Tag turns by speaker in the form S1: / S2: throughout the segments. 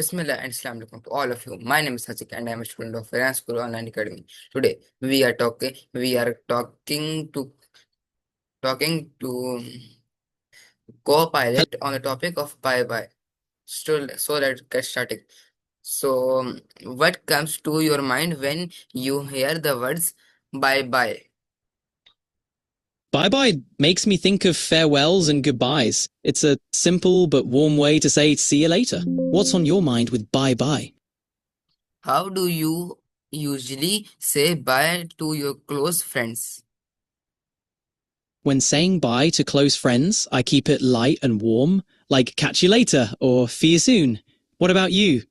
S1: Bismillah and Assalamu alaikum to all of you. My name is Hasik and I am a student of Finance School Online Academy. Today we are talking to co-pilot on the topic of bye bye. So let's get started. So what comes to your mind when you hear the words bye bye?
S2: Bye-bye makes me think of farewells and goodbyes. It's a simple but warm way to say see you later. What's on your mind with bye-bye?
S1: How do you usually say bye to your close friends?
S2: When saying bye to close friends, I keep it light and warm, like catch you later or see you soon. What about you?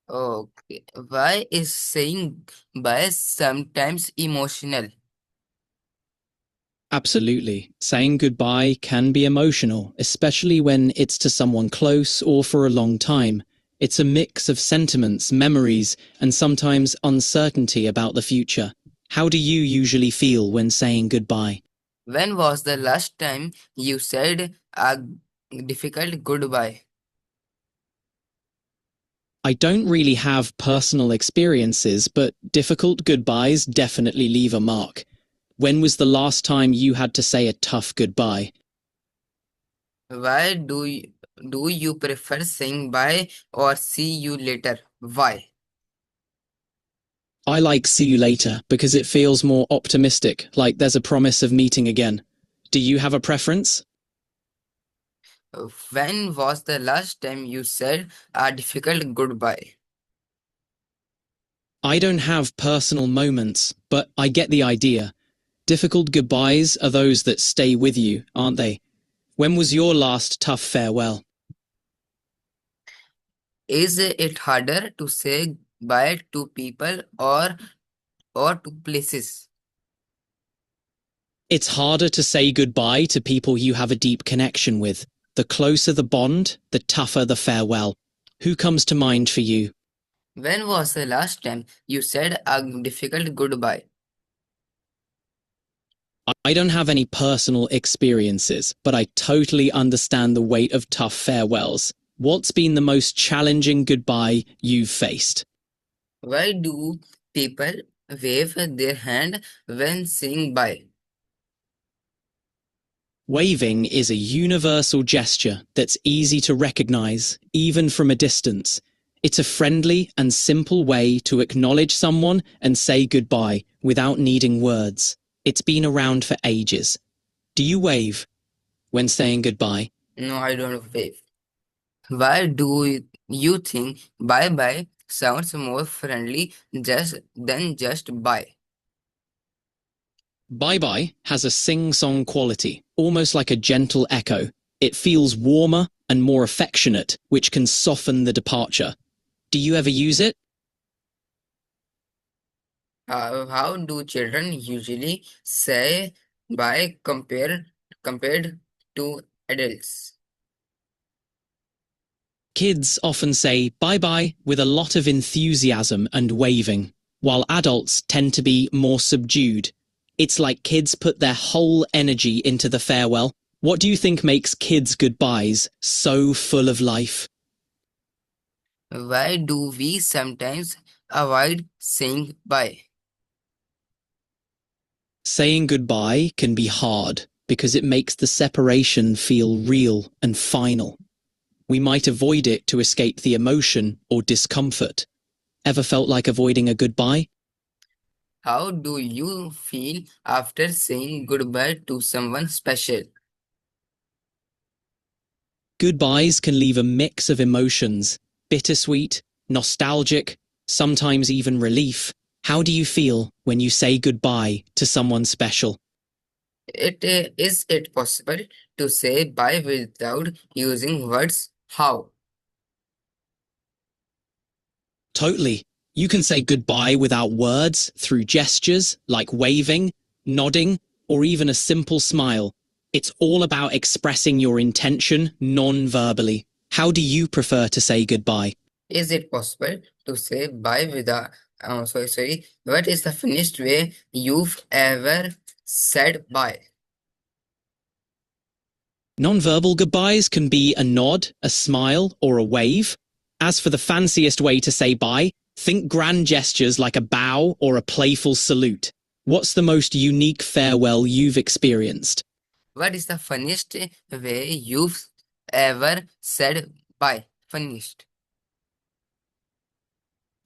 S1: Okay, why is saying bye sometimes emotional?
S2: Absolutely. Saying goodbye can be emotional, especially when it's to someone close or for a long time. It's a mix of sentiments, memories, and sometimes uncertainty about the future. How do you usually feel when saying goodbye?
S1: When was the last time you said a difficult goodbye?
S2: I don't really have personal experiences, but difficult goodbyes definitely leave a mark. When was the last time you had to say a tough goodbye?
S1: Why do you prefer saying bye or see you later? Why?
S2: I like see you later because it feels more optimistic, like there's a promise of meeting again. Do you have a preference?
S1: When was the last time you said a difficult goodbye?
S2: I don't have personal moments, but I get the idea. Difficult goodbyes are those that stay with you, aren't they? When was your last tough farewell?
S1: Is it harder to say bye to people or to places?
S2: It's harder to say goodbye to people you have a deep connection with. The closer the bond, the tougher the farewell. Who comes to mind for you?
S1: When was the last time you said a difficult goodbye?
S2: I don't have any personal experiences, but I totally understand the weight of tough farewells. What's been the most challenging goodbye you've faced?
S1: Why do people wave their hand when saying bye?
S2: Waving is a universal gesture that's easy to recognize, even from a distance. It's a friendly and simple way to acknowledge someone and say goodbye without needing words. It's been around for ages. Do you wave when saying goodbye?
S1: No, I don't wave. Why do you think bye bye sounds more friendly just bye?
S2: Bye-bye has a sing-song quality, almost like a gentle echo. It feels warmer and more affectionate, which can soften the departure. Do you ever use it?
S1: How do children usually say bye compared to adults?
S2: Kids often say bye-bye with a lot of enthusiasm and waving, while adults tend to be more subdued. It's like kids put their whole energy into the farewell. What do you think makes kids' goodbyes so full of life?
S1: Why do we sometimes avoid saying bye?
S2: Saying goodbye can be hard because it makes the separation feel real and final. We might avoid it to escape the emotion or discomfort. Ever felt like avoiding a goodbye?
S1: How do you feel after saying goodbye to someone special?
S2: Goodbyes can leave a mix of emotions, bittersweet, nostalgic, sometimes even relief. How do you feel when you say goodbye to someone special?
S1: Is it possible to say bye without using words? How?
S2: Totally. You can say goodbye without words through gestures like waving, nodding, or even a simple smile. It's all about expressing your intention non-verbally. How do you prefer to say goodbye?
S1: Is it possible to say bye without sorry. What is the finished way you've ever said bye?
S2: Non-verbal goodbyes can be a nod, a smile, or a wave. As for the fanciest way to say bye, think grand gestures like a bow or a playful salute. What's the most unique farewell you've experienced?
S1: What is the funniest way you've ever said bye? Funniest.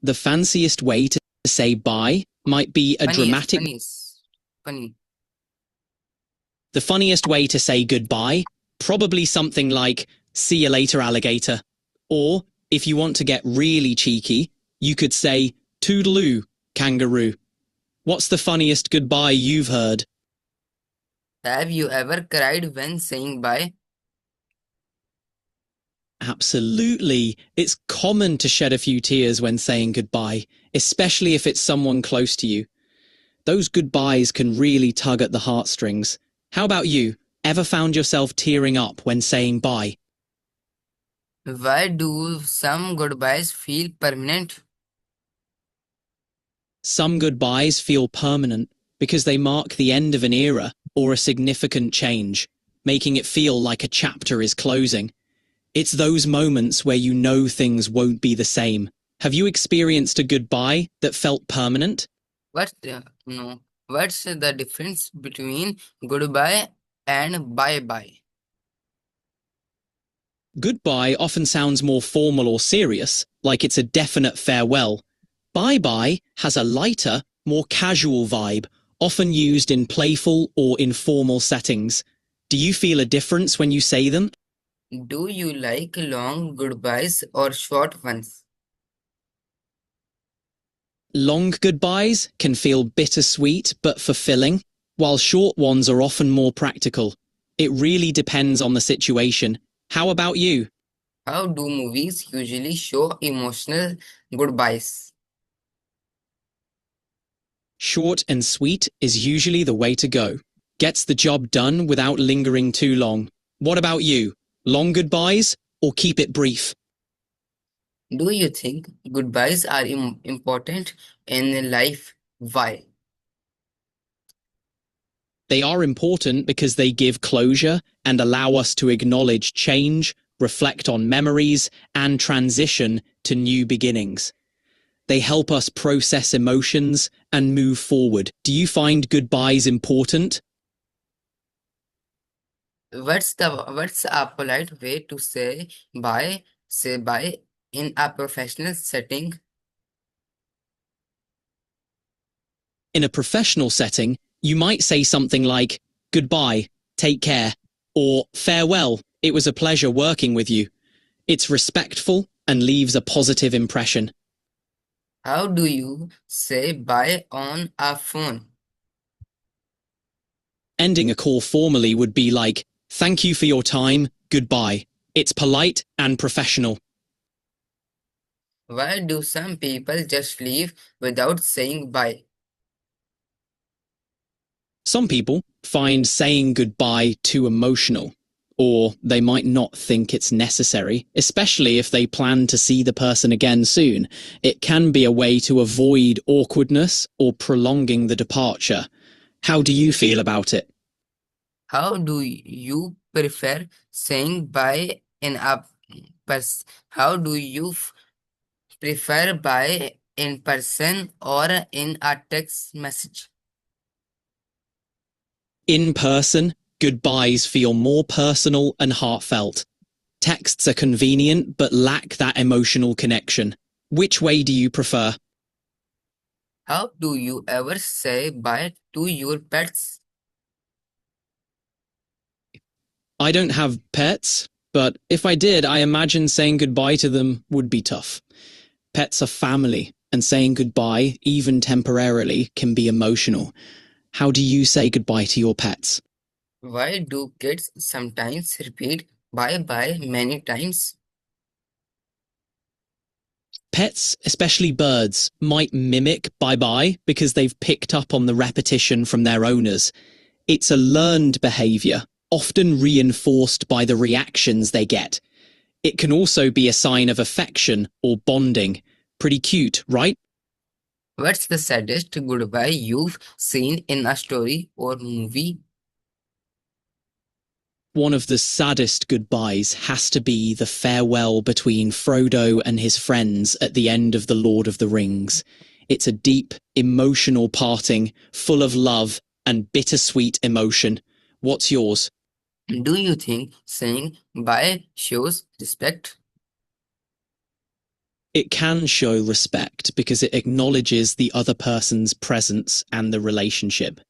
S2: The fanciest way to say bye might be a
S1: Funniest.
S2: dramatic.
S1: Funniest. Funny.
S2: The funniest way to say goodbye, probably something like, see you later, alligator. Or, if you want to get really cheeky, you could say, toodaloo, kangaroo. What's the funniest goodbye you've heard?
S1: Have you ever cried when saying bye?
S2: Absolutely. It's common to shed a few tears when saying goodbye, especially if it's someone close to you. Those goodbyes can really tug at the heartstrings. How about you? Ever found yourself tearing up when saying bye?
S1: Why do some goodbyes feel permanent?
S2: Some goodbyes feel permanent because they mark the end of an era or a significant change, making it feel like a chapter is closing. It's those moments where you know things won't be the same. Have you experienced a goodbye that felt permanent?
S1: What's no? What's the difference between goodbye and bye-bye?
S2: Goodbye often sounds more formal or serious, like it's a definite farewell. Bye-bye has a lighter, more casual vibe, often used in playful or informal settings. Do you feel a difference when you say them?
S1: Do you like long goodbyes or short ones?
S2: Long goodbyes can feel bittersweet but fulfilling, while short ones are often more practical. It really depends on the situation. How about you?
S1: How do movies usually show emotional goodbyes?
S2: Short and sweet is usually the way to go. Gets the job done without lingering too long. What about you? Long goodbyes or keep it brief?
S1: Do you think goodbyes are important in life? Why?
S2: They are important because they give closure and allow us to acknowledge change, reflect on memories, and transition to new beginnings. They help us process emotions and move forward. Do you find goodbyes important?
S1: What's a polite way to say bye? Say bye in a professional setting.
S2: In a professional setting, you might say something like, goodbye, take care, or farewell, it was a pleasure working with you. It's respectful and leaves a positive impression.
S1: How do you say bye on a phone?
S2: Ending a call formally would be like, thank you for your time, goodbye. It's polite and professional.
S1: Why do some people just leave without saying bye?
S2: Some people find saying goodbye too emotional, or they might not think it's necessary, especially if they plan to see the person again soon. It can be a way to avoid awkwardness or prolonging the departure. How do you feel about it?
S1: How do you prefer saying bye in a How do you prefer bye in person or in a text message?
S2: In person, goodbyes feel more personal and heartfelt. Texts are convenient but lack that emotional connection. Which way do you prefer?
S1: How do you ever say bye to your pets?
S2: I don't have pets, but if I did, I imagine saying goodbye to them would be tough. Pets are family, and saying goodbye, even temporarily, can be emotional. How do you say goodbye to your pets?
S1: Why do kids sometimes repeat bye bye many times?
S2: Pets, especially birds, might mimic bye-bye because they've picked up on the repetition from their owners. It's a learned behavior, often reinforced by the reactions they get. It can also be a sign of affection or bonding. Pretty cute, right?
S1: What's the saddest goodbye you've seen in a story or movie?
S2: One of the saddest goodbyes has to be the farewell between Frodo and his friends at the end of The Lord of the Rings. It's a deep, emotional parting, full of love and bittersweet emotion. What's yours?
S1: Do you think saying bye shows respect?
S2: It can show respect because it acknowledges the other person's presence and the relationship.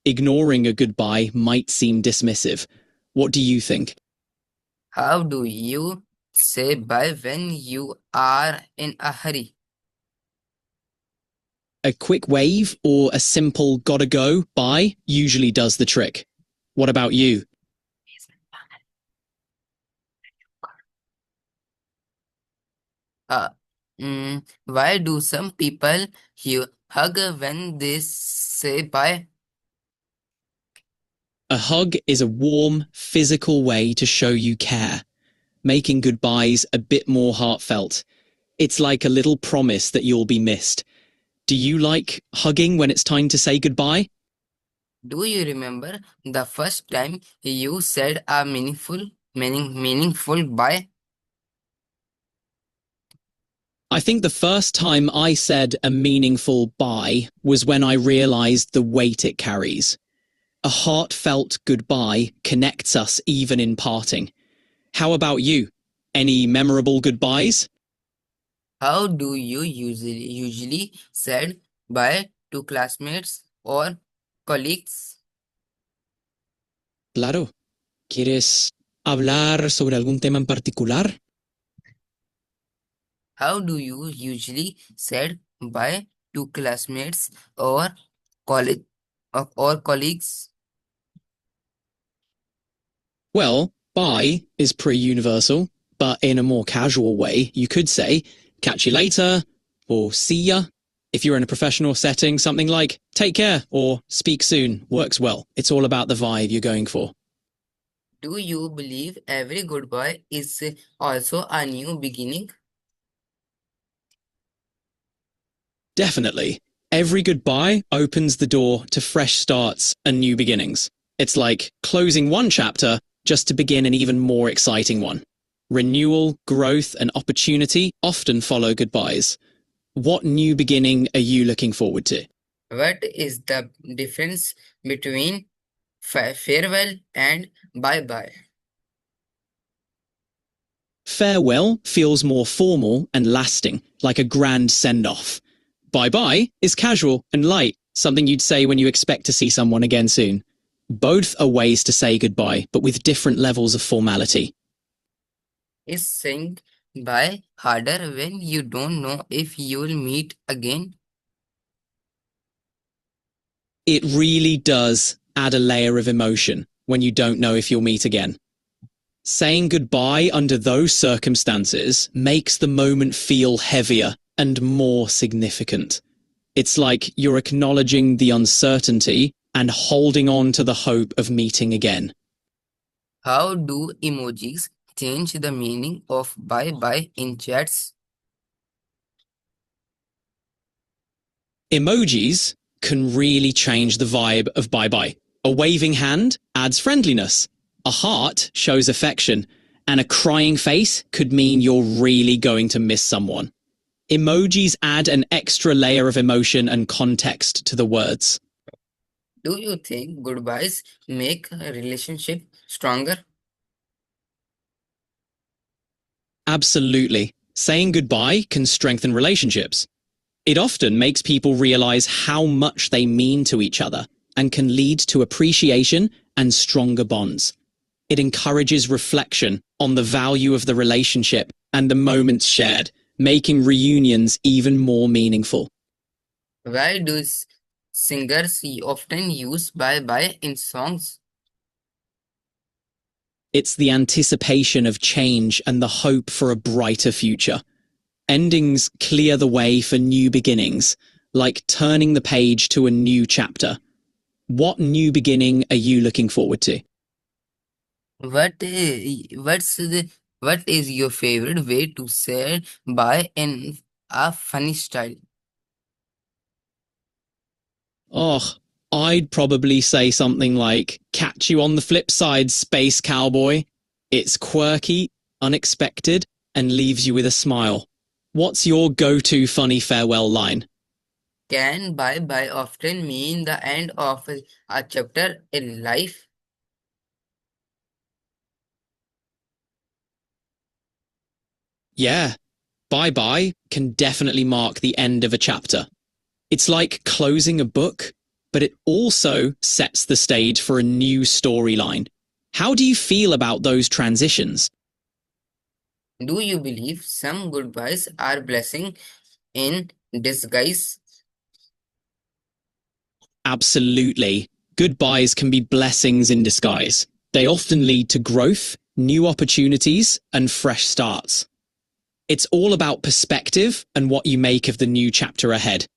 S2: Ignoring a goodbye might seem dismissive. What do you think?
S1: How do you say bye when you are in a hurry?
S2: A quick wave or a simple gotta go, bye usually does the trick. What about you?
S1: Uh, why do some people hug when they say bye?
S2: A hug is a warm, physical way to show you care, making goodbyes a bit more heartfelt. It's like a little promise that you'll be missed. Do you like hugging when it's time to say goodbye?
S1: Do you remember the first time you said a meaningful bye?
S2: I think the first time I said a meaningful bye was when I realized the weight it carries. A heartfelt goodbye connects us even in parting. How about you? Any memorable goodbyes?
S1: How do you usually said bye to classmates or colleagues?
S2: Claro. ¿Quieres hablar sobre algún tema en particular?
S1: How do you usually said bye to classmates or college or colleagues?
S2: Well, bye is pretty universal, but in a more casual way, you could say, catch you later, or see ya. If you're in a professional setting, something like take care or speak soon works well. It's all about the vibe you're going for.
S1: Do you believe every goodbye is also a new beginning?
S2: Definitely. Every goodbye opens the door to fresh starts and new beginnings. It's like closing one chapter just to begin an even more exciting one. Renewal, growth, and opportunity often follow goodbyes. What new beginning are you looking forward to?
S1: What is the difference between farewell and bye bye?
S2: Farewell feels more formal and lasting, like a grand send-off. Bye-bye is casual and light, something you'd say when you expect to see someone again soon. Both are ways to say goodbye, but with different levels of formality.
S1: Is saying bye harder when you don't know if you'll meet again?
S2: It really does add a layer of emotion when you don't know if you'll meet again. Saying goodbye under those circumstances makes the moment feel heavier and more significant. It's like you're acknowledging the uncertainty and holding on to the hope of meeting again.
S1: How do emojis change the meaning of bye bye in chats?
S2: Emojis can really change the vibe of bye-bye. A waving hand adds friendliness. A heart shows affection. And a crying face could mean you're really going to miss someone. Emojis add an extra layer of emotion and context to the words.
S1: Do you think goodbyes make a relationship stronger?
S2: Absolutely. Saying goodbye can strengthen relationships. It often makes people realize how much they mean to each other and can lead to appreciation and stronger bonds. It encourages reflection on the value of the relationship and the moments shared, making reunions even more meaningful.
S1: Why do singers often use bye bye in songs?
S2: It's the anticipation of change and the hope for a brighter future. Endings clear the way for new beginnings, like turning the page to a new chapter. What new beginning are you looking forward to?
S1: What is your favorite way to say bye in a funny style?
S2: Oh, I'd probably say something like, catch you on the flip side, space cowboy. It's quirky, unexpected, and leaves you with a smile. What's your go-to funny farewell line?
S1: Can bye bye often mean the end of a chapter in life?
S2: Yeah, bye-bye can definitely mark the end of a chapter. It's like closing a book, but it also sets the stage for a new storyline. How do you feel about those transitions?
S1: Do you believe some goodbyes are blessing in disguise?
S2: Absolutely. Goodbyes can be blessings in disguise. They often lead to growth, new opportunities, and fresh starts. It's all about perspective and what you make of the new chapter ahead.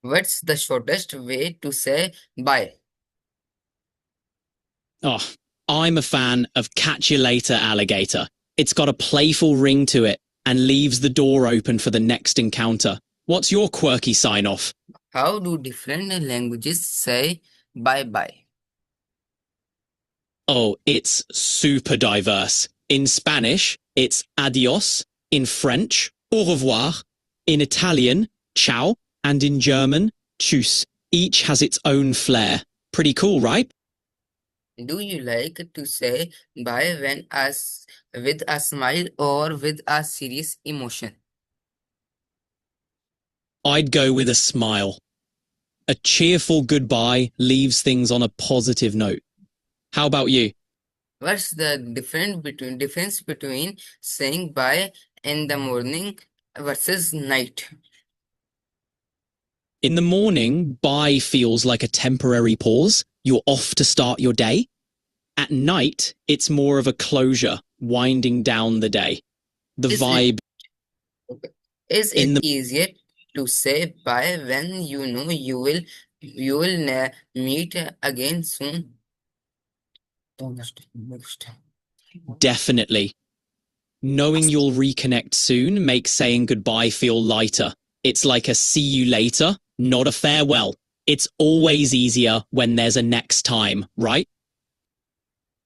S1: What's the shortest way to say bye?
S2: Oh, I'm a fan of Catch You Later, Alligator. It's got a playful ring to it and leaves the door open for the next encounter. What's your quirky sign off?
S1: How do different languages say bye bye?
S2: Oh, it's super diverse. In Spanish, it's adios. In French, au revoir. In Italian, ciao. And in German, tschüss. Each has its own flair. Pretty cool, right?
S1: Do you like to say bye with a smile or with a serious emotion?
S2: I'd go with a smile. A cheerful goodbye leaves things on a positive note. How about you?
S1: What's the difference between saying bye in the morning versus night?
S2: In the morning, bye feels like a temporary pause. You're off to start your day. At night, it's more of a closure, winding down the day. The
S1: Is it
S2: vibe
S1: is
S2: in
S1: it
S2: the
S1: easier to say bye when you know you will meet again soon?
S2: definitely. Knowing you'll reconnect soon makes saying goodbye feel lighter. It's like a see you later, not a farewell. It's always easier when there's a next time, right?